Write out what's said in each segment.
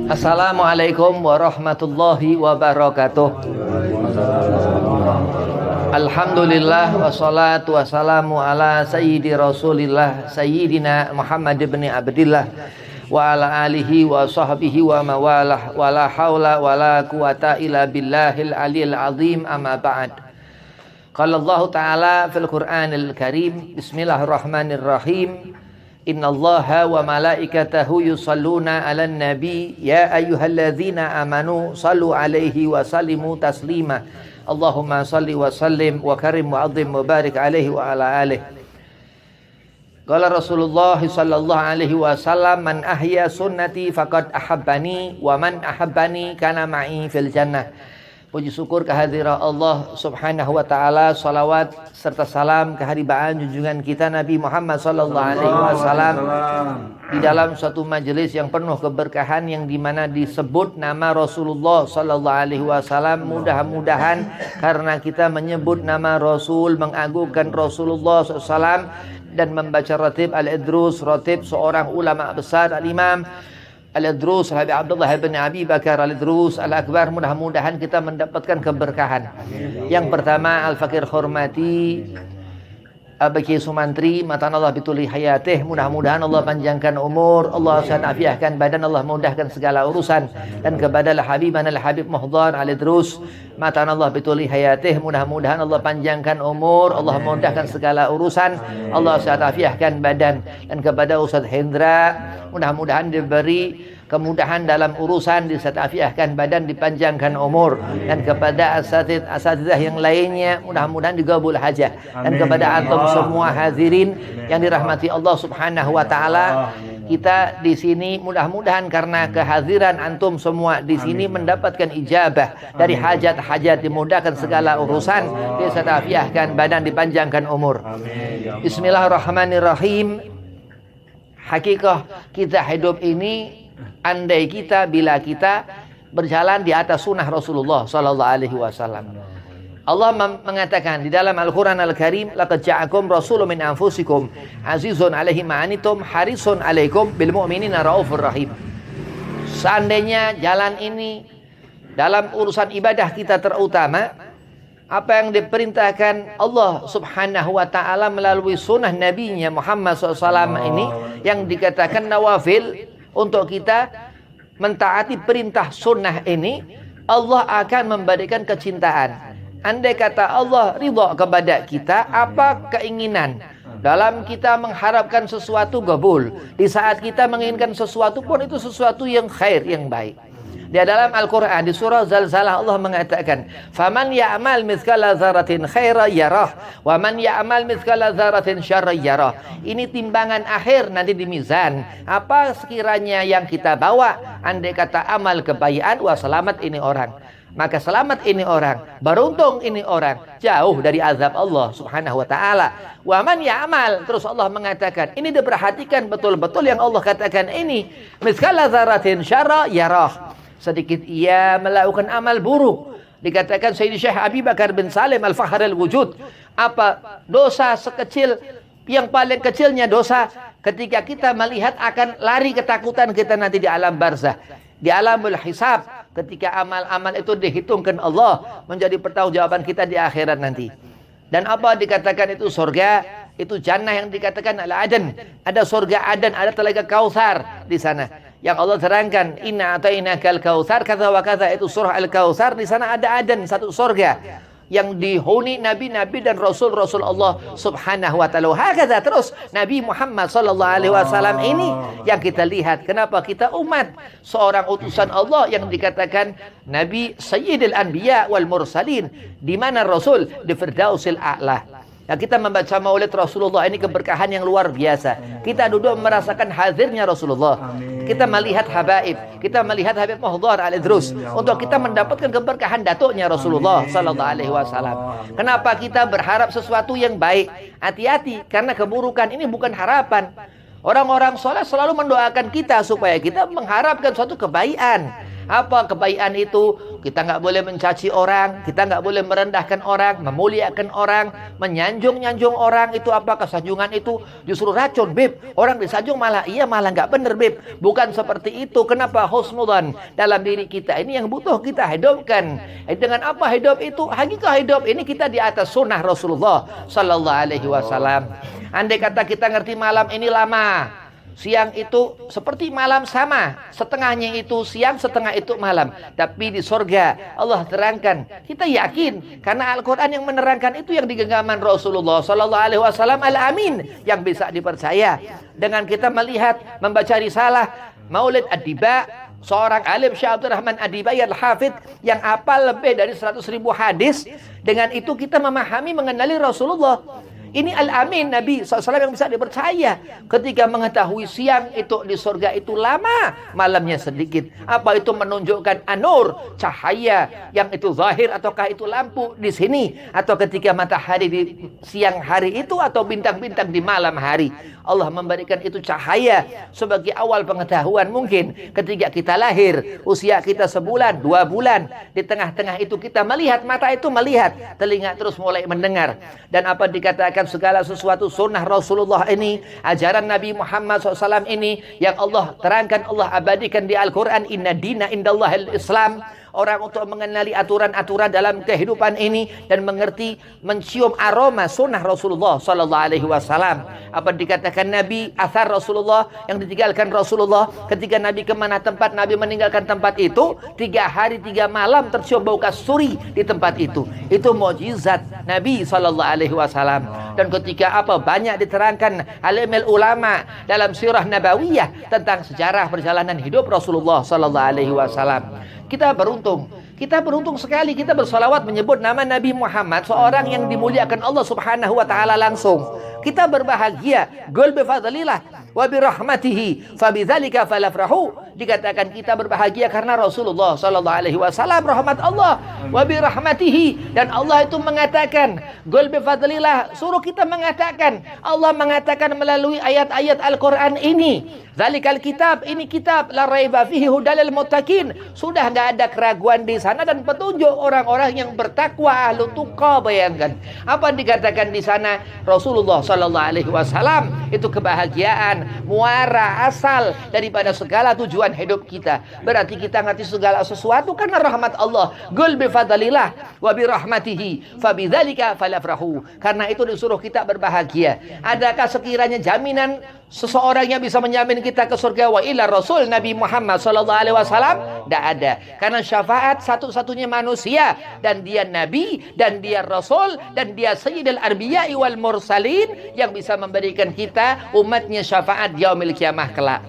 Assalamualaikum warahmatullahi wabarakatuh. Alhamdulillah wassalatu wassalamu ala sayyidi rasulillah sayyidina Muhammad ibn Abdillah wa ala alihi wa sahbihi wa mawalah wa la hawla wa la quwata illa billahil aliyil azim amma ba'd. Qala Allah ta'ala fil Qur'anil Karim, bismillahirrahmanirrahim. Innallaha wa malaikatahu yusalluna 'alan nabi ya ayyuhalladzina amanu sallu 'alaihi wa sallimu taslima. Allahumma salli wa sallim wa karim wa 'azzim wa barik 'alaihi wa ala alihi. Qala Rasulullah sallallahu alaihi wasallam, man ahya sunnati faqad ahabbani wa man ahabbani kana ma'i fil jannah. Puji syukur kehadirat Allah subhanahu wa ta'ala, salawat serta salam keharibaan junjungan kita Nabi Muhammad sallallahu alaihi wasallam di dalam suatu majelis yang penuh keberkahan yang dimana disebut nama Rasulullah sallallahu alaihi wasallam. Mudah-mudahan karena kita menyebut nama Rasul, mengagungkan Rasulullah SAW dan membaca ratib Al-Idrus, ratib seorang ulama besar Al-Imam Al-Idrus Habib Abdullah bin Abi Bakar Al-Idrus Al-Akbar, mudah-mudahan kita mendapatkan keberkahan. Yang pertama, Al-Fakir Hormati Abaki Sumantri, matan Allah bituli hayatih, mudah-mudahan Allah panjangkan umur, Allah sehat afiahkan badan, Allah mudahkan segala urusan. Dan kepada Al-Habiban Al-Habib Muhdar Al-Idrus, matan Allah bituli hayatih, mudah-mudahan Allah panjangkan umur, Allah mudahkan segala urusan, Allah sehat afiahkan badan. Dan kepada Ustaz Hendra, mudah-mudahan diberi kemudahan dalam urusan, disatafiahkan badan, dipanjangkan umur. Dan kepada asatidzah yang lainnya, mudah-mudahan digabul hajah. Dan kepada antum semua hadirin yang dirahmati Allah subhanahu wa ta'ala, kita di sini mudah-mudahan karena kehadiran antum semua di sini mendapatkan ijabah dari hajat-hajat, dimudahkan segala urusan, disatafiahkan badan, dipanjangkan umur. Bismillahirrahmanirrahim. Hakikah kita hidup ini, andai kita, bila kita berjalan di atas sunnah Rasulullah sallallahu alaihi wasallam. Allah mengatakan di dalam Al-Quran Al-Karim, laqad ja'akum rasulun min anfusikum azizun alaihi ma'anitum harisun alaikum bil mu'minina raufur rahim. Seandainya jalan ini dalam urusan ibadah kita terutama, apa yang diperintahkan Allah subhanahu wa ta'ala melalui sunnah Nabi-Nya Muhammad SAW ini, yang dikatakan nawafil, untuk kita mentaati perintah sunnah ini, Allah akan memberikan kecintaan. Andai kata Allah ridha kepada kita, apa keinginan dalam kita mengharapkan sesuatu gabul, di saat kita menginginkan sesuatu pun itu sesuatu yang khair, yang baik. Di dalam Al-Quran di surah Zalzalah Allah mengatakan, faman ya'mal mithqala dzarratin khairan yarah wa man ya'mal mithqala dzarratin syarran yarah. Ini timbangan akhir nanti di mizan. Apa sekiranya yang kita bawa, andai kata amal kebaikan, wah selamat ini orang, maka selamat ini orang, beruntung ini orang, jauh dari azab Allah subhanahu wa ta'ala. Wa man ya'mal, terus Allah mengatakan, ini diperhatikan betul-betul yang Allah katakan ini, mithqala dzarratin syarran yarah, sedikit ia melakukan amal buruk. Dikatakan Sayyidi Syekh Abi Bakar bin Salim Al-Fakhr Al-Wujud, apa dosa sekecil, yang paling kecilnya dosa ketika kita melihat akan lari ketakutan kita nanti di alam barzah, di alamul hisab, ketika amal-amal itu dihitungkan Allah menjadi pertanggungjawaban kita di akhirat nanti. Dan apa dikatakan itu surga, itu jannah yang dikatakan Al-Adan. Ada surga Adan, ada telaga Kautsar di sana. Yang Allah terangkan, inna atainakal kautsar kata wa kata, itu surah Al-Kautsar. Di sana ada Adan, satu surga yang dihuni nabi-nabi dan rasul-rasul Allah subhanahu wa ta'ala. Hakadha, terus Nabi Muhammad sallallahu alaihi wasallam ini yang kita lihat. Kenapa kita umat seorang utusan Allah yang dikatakan Nabi Sayyidil Anbiya wal Mursalin, di mana Rasul di Firdausil A'la. Nah, kita membaca maulid Rasulullah ini keberkahan yang luar biasa. Kita duduk merasakan hadirnya Rasulullah. Kita melihat habaib, kita melihat Habib Muhdar Al-Idrus, untuk kita mendapatkan keberkahan datuknya Rasulullah sallallahu alaihi wasallam. Kenapa kita berharap sesuatu yang baik? Hati-hati, karena keburukan ini bukan harapan. Orang-orang soleh selalu mendoakan kita supaya kita mengharapkan suatu kebaikan. Apa kebaikan itu? Kita nggak boleh mencaci orang, kita nggak boleh merendahkan orang, memuliakan orang, menyanjung-nyanjung orang. Itu apa? Kesanjungan itu justru racun, Beb. Orang disanjung malah malah nggak bener, Beb. Bukan seperti itu. Kenapa? Husnudzan dalam diri kita ini yang butuh kita hidupkan. Dengan apa hidup itu? Hakikat hidup ini kita di atas sunnah Rasulullah Sallallahu Alaihi Wasallam. Andai kata kita ngerti malam ini lama, siang itu seperti malam sama, setengahnya itu siang, setengah itu malam. Tapi di surga Allah terangkan, kita yakin karena Al-Quran yang menerangkan itu yang di genggaman Rasulullah Sallallahu Alaihi Wasallam Al-Amin yang bisa dipercaya. Dengan kita melihat, membaca risalah Maulid Ad-Diba, seorang alim Syekh Abdul Rahman Ad-Dibai Al-Hafidh yang hafal lebih dari 100.000 hadis. Dengan itu kita memahami, mengenali Rasulullah. Ini Al-Amin, Nabi SAW yang bisa dipercaya. Ketika mengetahui siang itu di surga itu lama, malamnya sedikit. Apa itu menunjukkan anur, cahaya yang itu zahir ataukah itu lampu di sini? Atau ketika matahari di siang hari itu atau bintang-bintang di malam hari. Allah memberikan itu cahaya sebagai awal pengetahuan. Mungkin ketika kita lahir, usia kita sebulan, 2 bulan, di tengah-tengah itu kita melihat, mata itu melihat, telinga terus mulai mendengar. Dan apa dikatakan segala sesuatu sunnah Rasulullah ini, ajaran Nabi Muhammad SAW ini yang Allah terangkan, Allah abadikan di Al-Quran, inna dina indallahil Islam. Orang untuk mengenali aturan-aturan dalam kehidupan ini dan mengerti, mencium aroma sunnah Rasulullah Sallallahu Alaihi Wasallam. Apa dikatakan Nabi, asar Rasulullah yang ditinggalkan Rasulullah ketika Nabi kemana tempat Nabi meninggalkan tempat itu, 3 hari 3 malam tercium bau kasturi di tempat itu. Itu mukjizat Nabi Sallallahu Alaihi Wasallam. Dan ketika apa banyak diterangkan alimul ulama dalam sirah nabawiyah tentang sejarah perjalanan hidup Rasulullah Sallallahu Alaihi Wasallam. Kita beruntung sekali kita bersalawat menyebut nama Nabi Muhammad, seorang yang dimuliakan Allah Subhanahu wa taala langsung. Kita berbahagia, qul bi fadlillah wa bi rahmatihi fabidzalika falafrahu. Dikatakan kita berbahagia karena Rasulullah sallallahu alaihi wasallam rahmat Allah, wa bi rahmatihi, dan Allah itu mengatakan qul bi fadlillah, suruh kita mengatakan. Allah mengatakan melalui ayat-ayat Al-Qur'an ini, zalikal kitab, ini kitab la raiba fihi hudalil muttaqin, sudah enggak ada keraguan di sana dan petunjuk orang-orang yang bertakwa, ahlu tuqa. Bayangkan apa dikatakan di sana, Rasulullah sallallahu alaihi wasallam itu kebahagiaan muara asal daripada segala tujuan hidup kita. Berarti kita ngerti segala sesuatu karena rahmat Allah. Qul bi fadlillah wa bi rahmatihi fabidzalika falafrahu. Karena itu disuruh kita berbahagia. Adakah sekiranya jaminan seseorang yang bisa menjamin kita ke surga wa ila Rasul Nabi Muhammad sallallahu alaihi wasallam? Tidak ada. Karena syafaat satu-satunya manusia, dan dia nabi, dan dia rasul, dan dia sayyidul anbiya'i wal mursalin yang bisa memberikan kita umatnya syafaat yaumil kiamah kelak.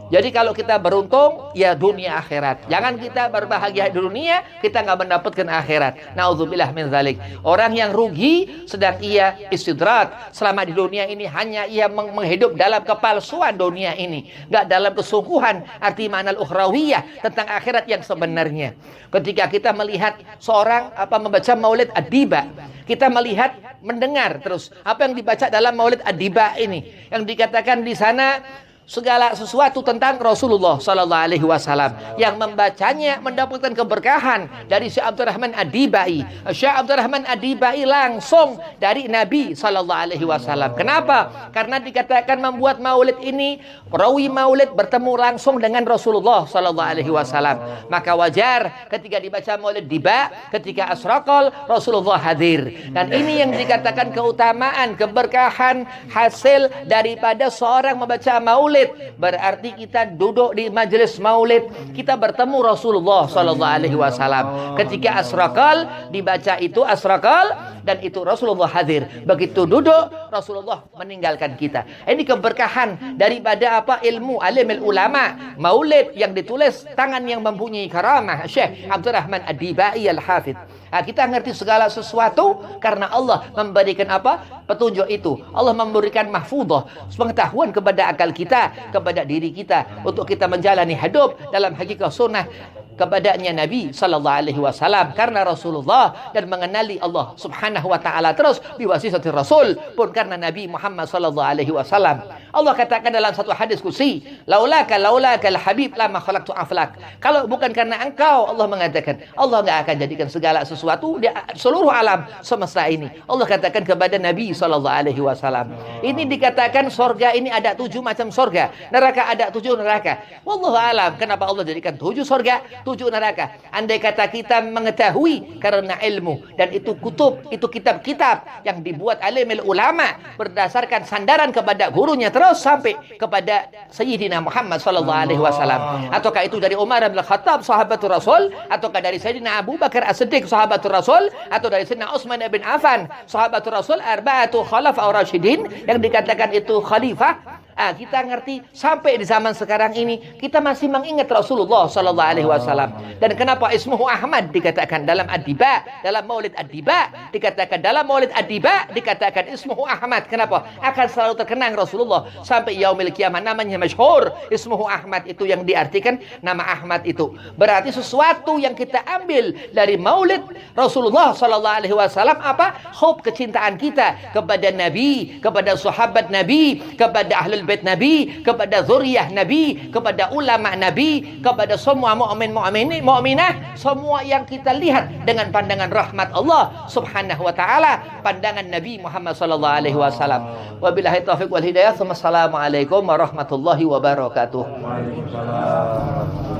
Jadi kalau kita beruntung, ya dunia akhirat. Jangan kita berbahagia di dunia, kita nggak mendapatkan akhirat. Nauzubillah min dzalik. Orang yang rugi sedang ia istidrat selama di dunia ini, hanya ia menghidup dalam kepalsuan dunia ini, nggak dalam kesungguhan arti makna ukhrawiyah tentang akhirat yang sebenarnya. Ketika kita melihat seorang membaca Maulid Ad-Diba, kita melihat, mendengar terus apa yang dibaca dalam Maulid Ad-Diba ini, yang dikatakan di sana segala sesuatu tentang Rasulullah sallallahu alaihi wasallam. Yang membacanya mendapatkan keberkahan dari Syekh Abdul Rahman Ad-Dibai. Syekh Abdul Rahman Ad-Dibai langsung dari Nabi sallallahu alaihi wasallam. Kenapa? Karena dikatakan membuat maulid ini, perawi maulid bertemu langsung dengan Rasulullah sallallahu alaihi wasallam. Maka wajar ketika dibaca Maulid Diba, ketika asraqal, Rasulullah hadir. Dan ini yang dikatakan keutamaan, keberkahan hasil daripada seorang membaca maulid. Berarti kita duduk di majelis maulid, kita bertemu Rasulullah sallallahu alaihi wasallam. Ketika asraqal dibaca itu asraqal, dan itu Rasulullah hadir. Begitu duduk, Rasulullah meninggalkan kita. Ini keberkahan daripada ilmu alimul ulama, maulid yang ditulis tangan yang mempunyai karamah Syekh Abdul Rahman Ad-Dibai Al-Hafidh. Kita ngerti segala sesuatu karena Allah memberikan petunjuk itu. Allah memberikan mahfudzah, pengetahuan kepada akal kita, kepada diri kita, untuk kita menjalani hidup dalam hakikat sunnah kepadanya Nabi sallallahu alaihi wasallam, karena Rasulullah, dan mengenali Allah Subhanahu wa taala terus biwasitatir Rasul pun karena Nabi Muhammad sallallahu alaihi wasallam. Allah katakan dalam satu hadis kursi, laulaka habib lama khalaqtu aflak. Kalau bukan karena engkau, Allah mengatakan, Allah nggak akan jadikan segala sesuatu di seluruh alam semesta ini. Allah katakan kepada Nabi SAW. Ini dikatakan sorga ini ada 7 macam sorga, neraka ada 7 neraka. Wallahu alam, kenapa Allah jadikan 7 sorga, 7 neraka? Andai kata kita mengetahui karena ilmu, dan itu kutub, itu kitab-kitab yang dibuat alimil ulama berdasarkan sandaran kepada gurunya terus sampai kepada Sayyidina Muhammad sallallahu alaihi wasallam. Ataukah itu dari Umar bin Khattab sahabatul Rasul, ataukah dari Sayyidina Abu Bakar As-Siddiq sahabatul Rasul, atau dari Sayyidina Utsman bin Affan sahabatul Rasul, arba'atu khalafa rasyidin yang dikatakan itu khalifah. Kita ngerti sampai di zaman sekarang ini kita masih mengingat Rasulullah sallallahu alaihi wasallam. Dan kenapa ismuhu Ahmad dikatakan dalam Ad-Diba, dalam Maulid Ad-Diba dikatakan, dalam Maulid Ad-Diba dikatakan ismuhu Ahmad. Kenapa? Akan selalu terkenang Rasulullah sampai yaumil kiamah, namanya masyhur. Ismuhu Ahmad itu yang diartikan nama Ahmad itu. Berarti sesuatu yang kita ambil dari Maulid Rasulullah sallallahu alaihi wasallam apa? Hub kecintaan kita kepada Nabi, kepada sahabat Nabi, kepada ahlul bait Nabi, kepada zuriyah Nabi, kepada ulama Nabi, kepada semua mukminah, semua yang kita lihat dengan pandangan rahmat Allah Subhanahu wa taala, pandangan Nabi Muhammad sallallahu alaihi wasallam. Wabillahi taufiq wal hidayah. Wassalamualaikum warahmatullahi wabarakatuh. Waalaikumsalam.